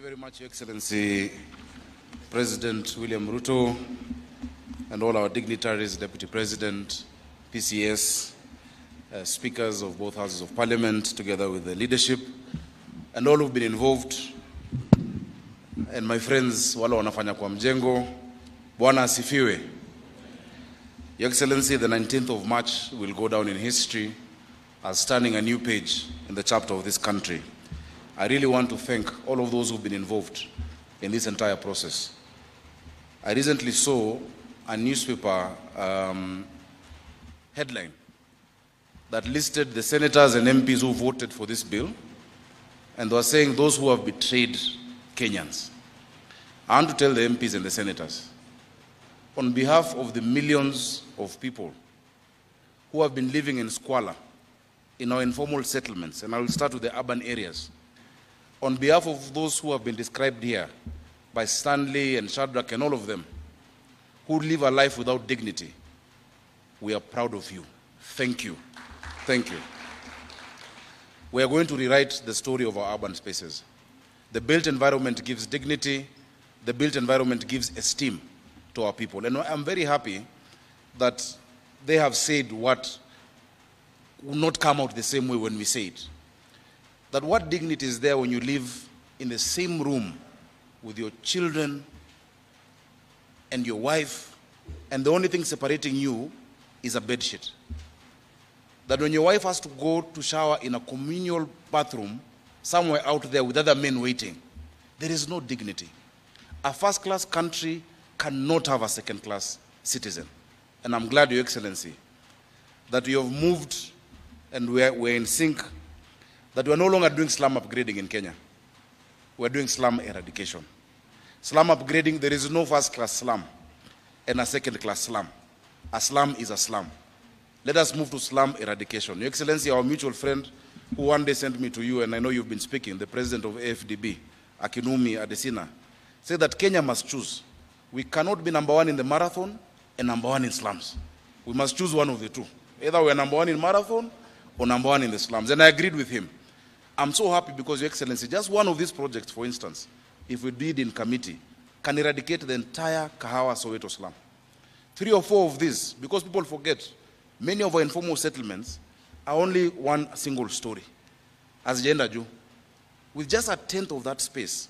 very much, Your Excellency President William Ruto, and all our dignitaries, Deputy President, PCS, speakers of both houses of parliament, together with the leadership, and all who've been involved, and my friends, wale wanafanya kwa mjengo, Bwana asifiwe. Your Excellency, the 19th of March will go down in history as turning a new page in the chapter of this country. I really want to thank all of those who've been involved in this entire process. I recently saw a newspaper headline that listed the senators and MPs who voted for this bill, and they were saying those who have betrayed Kenyans. I want to tell the MPs and the senators, on behalf of the millions of people who have been living in squalor in our informal settlements, and I will start with the urban areas, on behalf of those who have been described here by Stanley and Shadrach and all of them, who live a life without dignity, we are proud of you. Thank you. Thank you. We are going to rewrite the story of our urban spaces. The built environment gives dignity. The built environment gives esteem to our people. And I'm very happy that they have said what will not come out the same way when we say it. That what dignity is there when you live in the same room with your children and your wife, and the only thing separating you is a bed sheet. That when your wife has to go to shower in a communal bathroom somewhere out there with other men waiting, there is no dignity. A first-class country cannot have a second-class citizen. And I'm glad, Your Excellency, that we have moved and we're in sync, that we are no longer doing slum upgrading in Kenya. We're doing slum eradication. Slum upgrading, there is no first-class slum and a second-class slum. A slum is a slum. Let us move to slum eradication. Your Excellency, our mutual friend, who one day sent me to you, and I know you've been speaking, the president of AFDB, Akinwumi Adesina, said that Kenya must choose. We cannot be number one in the marathon and number one in slums. We must choose one of the two. Either we are number one in marathon or number one in the slums. And I agreed with him. I'm so happy because, Your Excellency, just one of these projects, for instance, if we did in committee, can eradicate the entire Kahawa Soweto slum. 3 or 4 of these, because people forget, many of our informal settlements are only one single story, as Jenda Ju. With just 1/10 of that space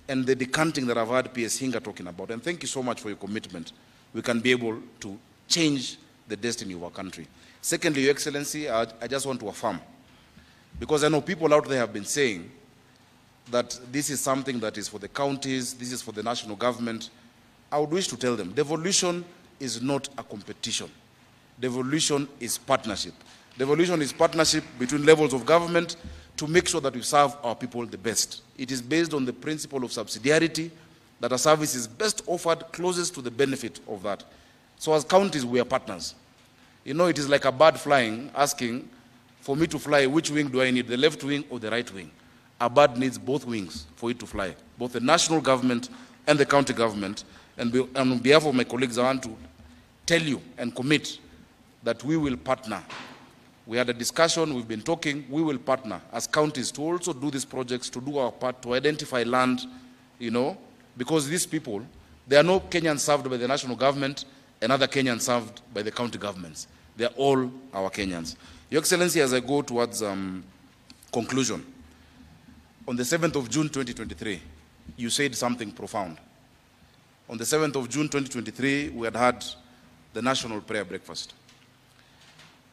and the decanting that I've heard PS Hinga talking about, and thank you so much for your commitment, we can be able to change the destiny of our country. Secondly, Your Excellency, I just want to affirm, because I know people out there have been saying that this is something that is for the counties, this is for the national government. I would wish to tell them, devolution is not a competition. Devolution is partnership. Devolution is partnership between levels of government to make sure that we serve our people the best. It is based on the principle of subsidiarity, that a service is best offered closest to the benefit of that. So as counties, we are partners. You know, it is like a bird flying, asking, for me to fly, which wing do I need, the left wing or the right wing? A bird needs both wings for it to fly, both the national government and the county government. And on behalf of my colleagues, I want to tell you and commit that we will partner. We had a discussion, we've been talking, we will partner as counties to also do these projects, to do our part, to identify land, you know, because these people, there are no Kenyans served by the national government and other Kenyans served by the county governments. They are all our Kenyans. Your Excellency, as I go towards conclusion, on the 7th of June 2023, you said something profound. On the 7th of June 2023, we had the National Prayer Breakfast.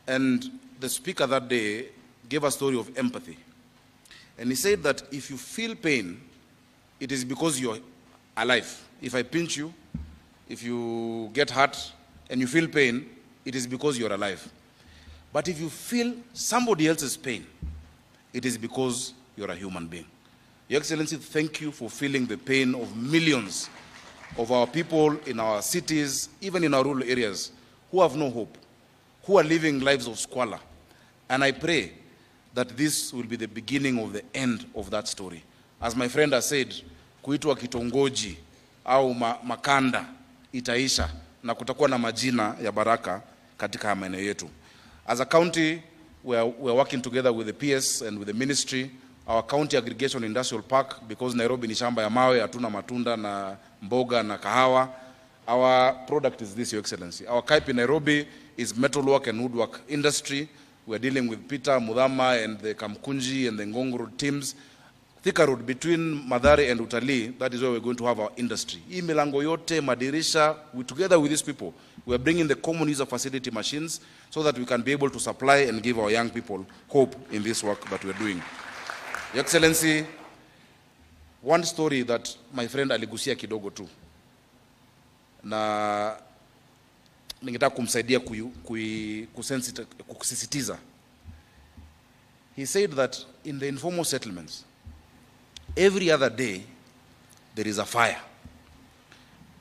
And the speaker that day gave a story of empathy. And he said that if you feel pain, it is because you're alive. If I pinch you, if you get hurt and you feel pain, it is because you're alive. But if you feel somebody else's pain, it is because you're a human being. Your Excellency, thank you for feeling the pain of millions of our people in our cities, even in our rural areas, who have no hope, who are living lives of squalor. And I pray that this will be the beginning of the end of that story. As my friend has said, kuitwa kitongoji au makanda itaisha na kutakuwa na majina ya baraka katika maeneo yetu. As a county, we are working together with the PS and with the ministry our county aggregation industrial park, because Nairobi ni shamba ya mawe, hatuna matunda na mboga na kahawa. Our product is this, Your Excellency. Our Kaipi Nairobi is metalwork and woodwork industry. We are dealing with Peter, Mudhama, and the Kamkunji and the Ngong Road teams. Thika Road, between Mathare and Utalii, that is where we're going to have our industry. Hii milango yote, madirisha, together with these people, we are bringing the common user facility machines so that we can be able to supply and give our young people hope in this work that we're doing. Your Excellency, one story that my friend aligusia kidogo tu, na ningetaka kumsaidia kusisitiza. He said that in the informal settlements, every other day there is a fire.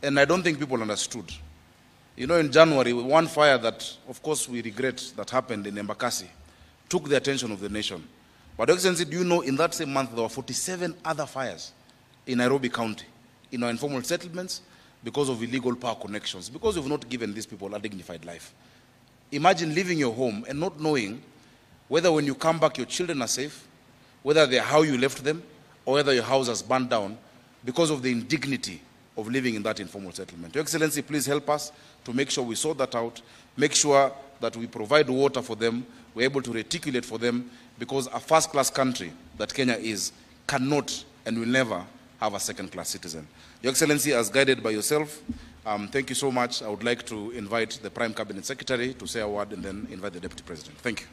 And I don't think people understood. You know, in January, one fire that, of course, we regret that happened in Embakasi took the attention of the nation. But, Excellency, do you know in that same month there were 47 other fires in Nairobi County, in our informal settlements, because of illegal power connections, because we've not given these people a dignified life. Imagine leaving your home and not knowing whether when you come back your children are safe, whether they're how you left them, or whether your house has burned down because of the indignity of living in that informal settlement. Your Excellency, please help us to make sure we sort that out, make sure that we provide water for them, we're able to reticulate for them, because a first-class country that Kenya is cannot and will never have a second-class citizen. Your Excellency, as guided by yourself, thank you so much. I would like to invite the Prime Cabinet Secretary to say a word and then invite the Deputy President. Thank you.